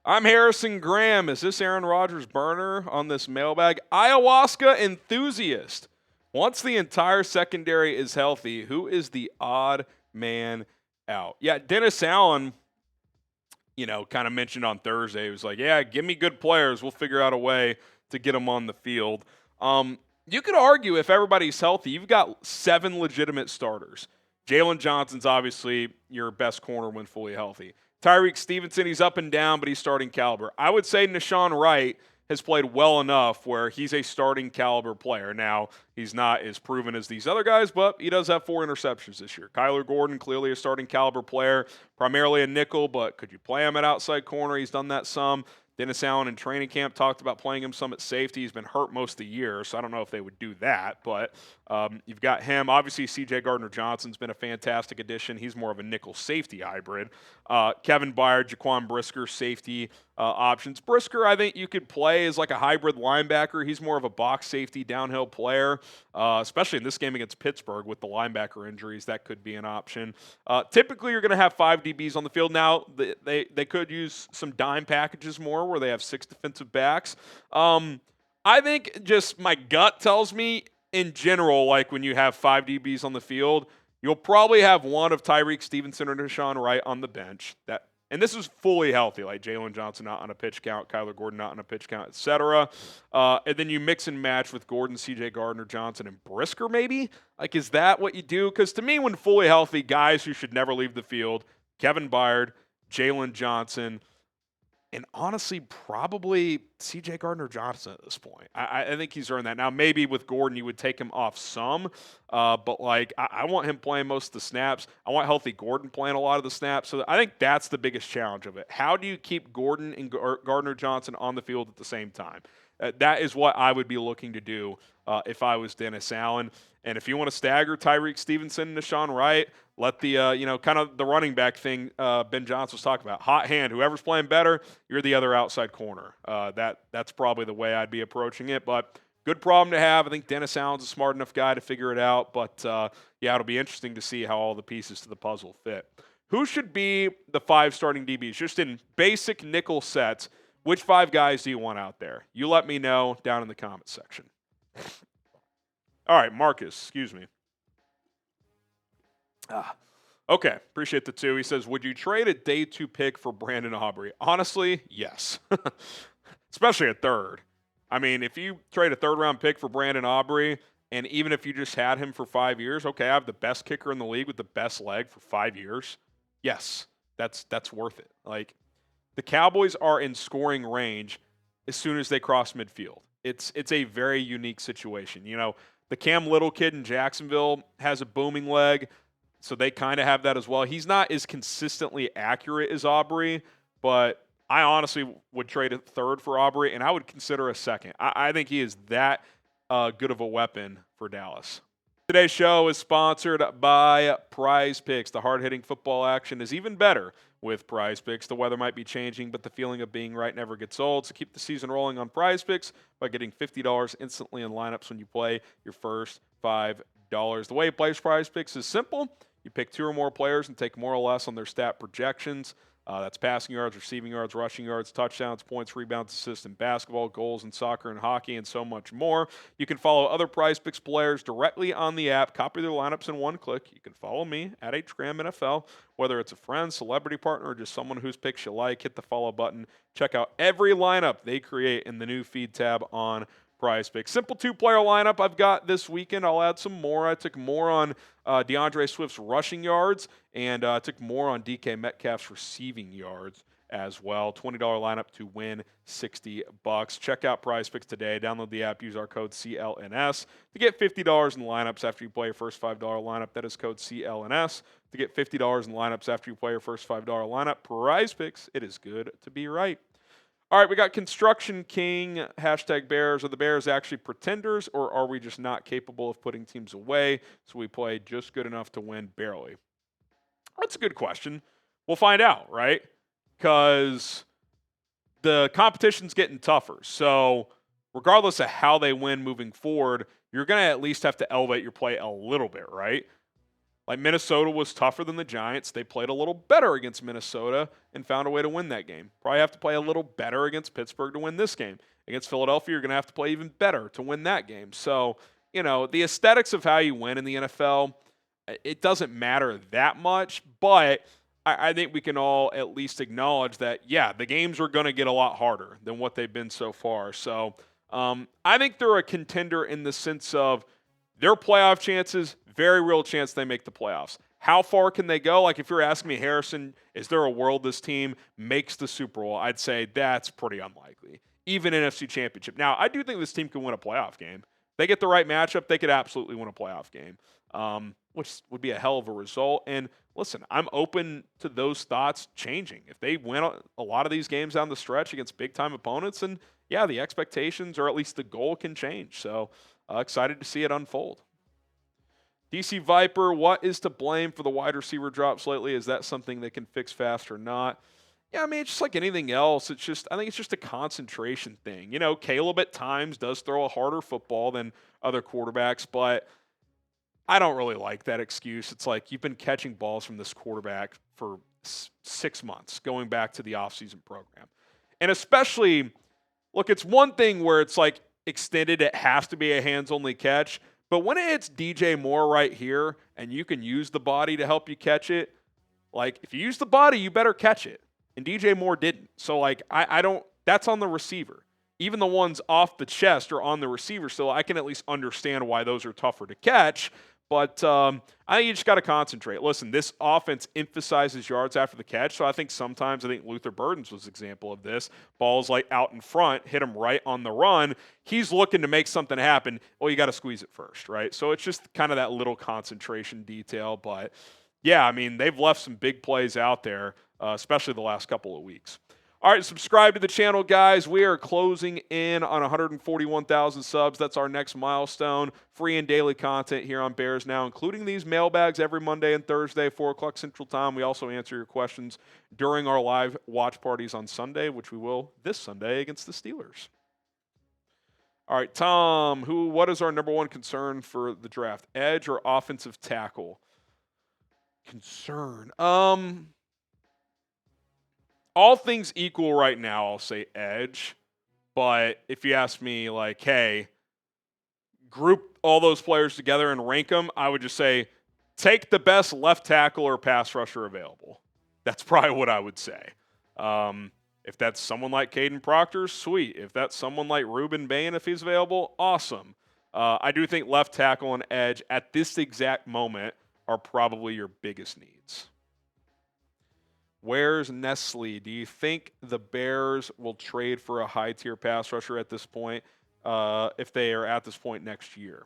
I'm Harrison Graham. Is this Aaron Rodgers' burner on this mailbag? Ayahuasca enthusiast. Once the entire secondary is healthy, who is the odd man out? Yeah, Dennis Allen, kind of mentioned on Thursday. He was like, yeah, give me good players. We'll figure out a way to get them on the field. You could argue if everybody's healthy, you've got 7 legitimate starters. Jaylon Johnson's obviously your best corner when fully healthy. Tyrique Stevenson, he's up and down, but he's starting caliber. I would say Nahshon Wright has played well enough where he's a starting caliber player. Now, he's not as proven as these other guys, but he does have 4 interceptions this year. Kyler Gordon, clearly a starting caliber player, primarily a nickel, but could you play him at outside corner? He's done that some. Dennis Allen in training camp talked about playing him some at safety. He's been hurt most of the year, so I don't know if they would do that. But you've got him. Obviously, C.J. Gardner-Johnson's been a fantastic addition. He's more of a nickel safety hybrid. Kevin Byard, Jaquan Brisker, safety options. Brisker, I think you could play as like a hybrid linebacker. He's more of a box safety, downhill player, especially in this game against Pittsburgh with the linebacker injuries. That could be an option. Typically, you're going to have 5 DBs on the field. Now, they could use some dime packages more where they have 6 defensive backs. I think just my gut tells me in general, like when you have 5 DBs on the field, you'll probably have one of Tyrique Stevenson or Nahshon Wright on the bench. And this is fully healthy, like Jaylon Johnson not on a pitch count, Kyler Gordon not on a pitch count, etc. And then you mix and match with Gordon, C.J. Gardner-Johnson, and Brisker maybe? Like, is that what you do? Because to me, when fully healthy, guys who should never leave the field, Kevin Byard, Jaylon Johnson, and honestly, probably C.J. Gardner-Johnson at this point. I think he's earned that. Now, maybe with Gordon, you would take him off some, but I want him playing most of the snaps. I want healthy Gordon playing a lot of the snaps. So I think that's the biggest challenge of it. How do you keep Gordon and Gardner-Johnson on the field at the same time? That is what I would be looking to do if I was Dennis Allen. And if you want to stagger Tyrique Stevenson and Nahshon Wright, let the, kind of the running back thing Ben Johnson was talking about. Hot hand. Whoever's playing better, you're the other outside corner. That's probably the way I'd be approaching it. But good problem to have. I think Dennis Allen's a smart enough guy to figure it out. But, it'll be interesting to see how all the pieces to the puzzle fit. Who should be the 5 starting DBs? Just in basic nickel sets, which 5 guys do you want out there? You let me know down in the comments section. All right, Marcus, excuse me. Okay, appreciate the 2. He says, would you trade a day 2 pick for Brandon Aubrey? Honestly, yes. Especially a 3rd. I mean, if you trade a 3rd-round pick for Brandon Aubrey, and even if you just had him for 5 years, okay, I have the best kicker in the league with the best leg for 5 years. Yes, that's worth it. Like, the Cowboys are in scoring range as soon as they cross midfield. It's a very unique situation. The Cam Little kid in Jacksonville has a booming leg, so they kind of have that as well. He's not as consistently accurate as Aubrey, but I honestly would trade a 3rd for Aubrey, and I would consider a 2nd. I think he is that good of a weapon for Dallas. Today's show is sponsored by Prize Picks. The hard-hitting football action is even better with Prize Picks. The weather might be changing, but the feeling of being right never gets old. So keep the season rolling on Prize Picks by getting $50 instantly in lineups when you play your first $5. The way you play Prize Picks is simple. You pick 2 or more players and take more or less on their stat projections. That's passing yards, receiving yards, rushing yards, touchdowns, points, rebounds, assists in basketball, goals in soccer and hockey, and so much more. You can follow other Prize Picks players directly on the app, copy their lineups in one click. You can follow me at HGramNFL, whether it's a friend, celebrity partner, or just someone whose picks you like. Hit the follow button. Check out every lineup they create in the new feed tab on Prize Picks. Simple 2-player lineup I've got this weekend. I'll add some more. I took more on DeAndre Swift's rushing yards, and I took more on DK Metcalf's receiving yards as well. $20 lineup to win $60. Check out Prize Picks today. Download the app. Use our code CLNS to get $50 in lineups after you play your first $5 lineup. That is code CLNS to get $50 in lineups after you play your first $5 lineup. Prize Picks. It is good to be right. All right, we got Construction King, #Bears. Are the Bears actually pretenders, or are we just not capable of putting teams away, so we play just good enough to win barely? That's a good question. We'll find out, right? Because the competition's getting tougher. So regardless of how they win moving forward, you're going to at least have to elevate your play a little bit, right? Like Minnesota was tougher than the Giants. They played a little better against Minnesota and found a way to win that game. Probably have to play a little better against Pittsburgh to win this game. Against Philadelphia, you're going to have to play even better to win that game. So, the aesthetics of how you win in the NFL, it doesn't matter that much, but I think we can all at least acknowledge that, yeah, the games are going to get a lot harder than what they've been so far. So I think they're a contender in the sense of their playoff chances, very real chance they make the playoffs. How far can they go? Like if you're asking me, Harrison, is there a world this team makes the Super Bowl? I'd say that's pretty unlikely, even NFC Championship. Now, I do think this team can win a playoff game. If they get the right matchup, they could absolutely win a playoff game, which would be a hell of a result. And listen, I'm open to those thoughts changing. If they win a lot of these games down the stretch against big-time opponents, and yeah, the expectations or at least the goal can change. So excited to see it unfold. DC Viper, what is to blame for the wide receiver drops lately? Is that something they can fix fast or not? Yeah, I mean, it's just like anything else. I think it's just a concentration thing. Caleb at times does throw a harder football than other quarterbacks, but I don't really like that excuse. It's like you've been catching balls from this quarterback for 6 months, going back to the offseason program. And especially, look, it's one thing where it's like extended, it has to be a hands-only catch. But when it hits DJ Moore right here and you can use the body to help you catch it, like if you use the body, you better catch it. And DJ Moore didn't. So like I don't, that's on the receiver. Even the ones off the chest are on the receiver. So I can at least understand why those are tougher to catch. But I think you just got to concentrate. Listen, this offense emphasizes yards after the catch, so I think Luther Burden's was an example of this. Ball's like out in front, hit him right on the run. He's looking to make something happen. Well, you got to squeeze it first, right? So it's just kind of that little concentration detail. But, yeah, I mean, they've left some big plays out there, especially the last couple of weeks. All right, subscribe to the channel, guys. We are closing in on 141,000 subs. That's our next milestone. Free and daily content here on Bears Now, including these mailbags every Monday and Thursday, 4 o'clock Central Time. We also answer your questions during our live watch parties on Sunday, which we will this Sunday against the Steelers. All right, Tom, what is our number one concern for the draft? Edge or offensive tackle? Concern. All things equal right now, I'll say edge. But if you ask me, like, hey, group all those players together and rank them, I would just say take the best left tackle or pass rusher available. That's probably what I would say. If that's someone like Caden Proctor, sweet. If that's someone like Ruben Bain, if he's available, awesome. I do think left tackle and edge at this exact moment are probably your biggest needs. Where's Nestle? Do you think the Bears will trade for a high-tier pass rusher at this point if they are at this point next year?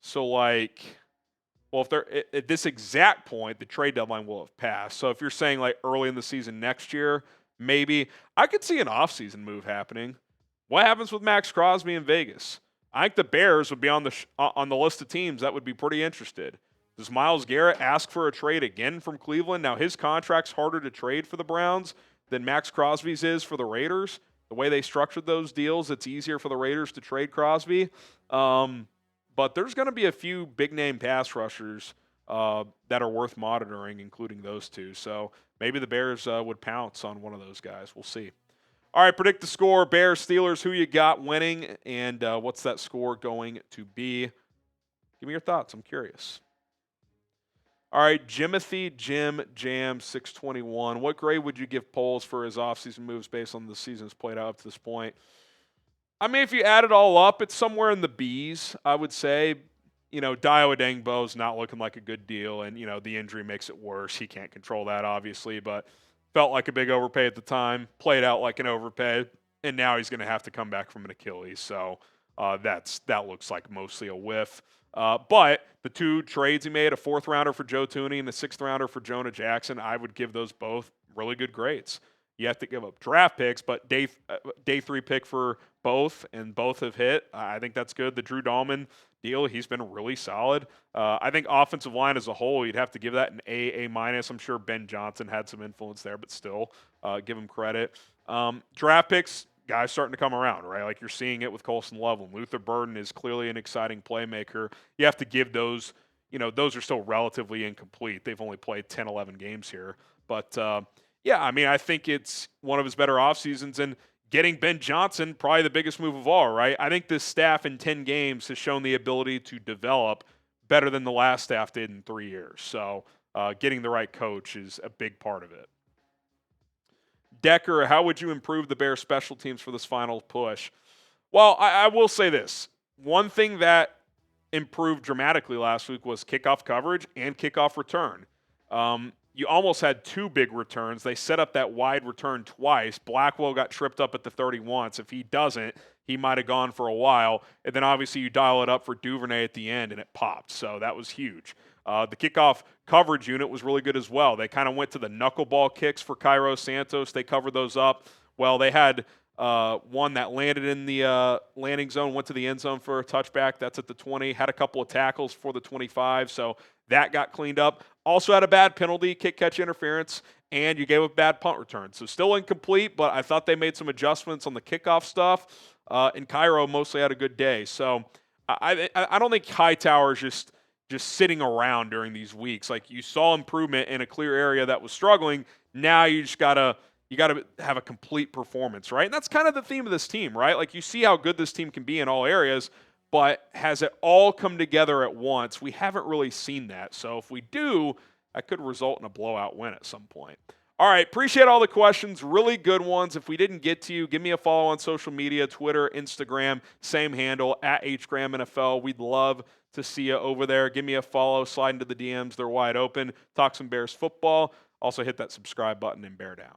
So, if they're at this exact point, the trade deadline will have passed. So if you're saying, like, early in the season next year, maybe. I could see an offseason move happening. What happens with Max Crosby in Vegas? I think the Bears would be on the list of teams that would be pretty interested. Does Myles Garrett ask for a trade again from Cleveland? Now, his contract's harder to trade for the Browns than Max Crosby's is for the Raiders. The way they structured those deals, it's easier for the Raiders to trade Crosby. But there's going to be a few big-name pass rushers that are worth monitoring, including those two. So maybe the Bears would pounce on one of those guys. We'll see. All right, predict the score. Bears, Steelers, who you got winning, and what's that score going to be? Give me your thoughts. I'm curious. All right, Jim Jam 621. What grade would you give Poles for his offseason moves based on the season's played out up to this point? I mean, if you add it all up, it's somewhere in the B's, I would say. Dio Adengbo's not looking like a good deal, and, the injury makes it worse. He can't control that, obviously, but felt like a big overpay at the time, played out like an overpay, and now he's going to have to come back from an Achilles. So that looks like mostly a whiff. But the two trades he made, a 4th-rounder for Joe Thuney and a 6th-rounder for Jonah Jackson, I would give those both really good grades. You have to give up draft picks, but day 3 pick for both, and both have hit. I think that's good. The Drew Dahlman deal, he's been really solid. I think offensive line as a whole, you'd have to give that an A-. I'm sure Ben Johnson had some influence there, but still give him credit. Draft picks, guys starting to come around, right? Like you're seeing it with Colson Loveland. Luther Burden is clearly an exciting playmaker. You have to give those, those are still relatively incomplete. They've only played 10, 11 games here. But, yeah, I mean, I think it's one of his better off seasons. And getting Ben Johnson, probably the biggest move of all, right? I think this staff in 10 games has shown the ability to develop better than the last staff did in 3 years. So getting the right coach is a big part of it. Decker, how would you improve the Bears special teams for this final push? Well, I will say this. One thing that improved dramatically last week was kickoff coverage and kickoff return. You almost had 2 big returns. They set up that wide return twice. Blackwell got tripped up at the 30 once. If he doesn't, he might have gone for a while. And then obviously you dial it up for Duvernay at the end, and it popped. So that was huge. The kickoff coverage unit was really good as well. They kind of went to the knuckleball kicks for Cairo Santos. They covered those up. Well, they had one that landed in the landing zone, went to the end zone for a touchback. That's at the 20. Had a couple of tackles for the 25. So that got cleaned up. Also had a bad penalty, kick-catch interference, and you gave up bad punt return. So still incomplete, but I thought they made some adjustments on the kickoff stuff. And Cairo mostly had a good day. So I don't think Hightower's just sitting around during these weeks. Like, you saw improvement in a clear area that was struggling. Now you just gotta have a complete performance, right? And that's kind of the theme of this team, right? Like, you see how good this team can be in all areas, but has it all come together at once? We haven't really seen that. So if we do, that could result in a blowout win at some point. All right, appreciate all the questions. Really good ones. If we didn't get to you, give me a follow on social media, Twitter, Instagram, same handle, @HGramNFL. We'd love to see you over there. Give me a follow, slide into the DMs. They're wide open. Talk some Bears football. Also hit that subscribe button and bear down.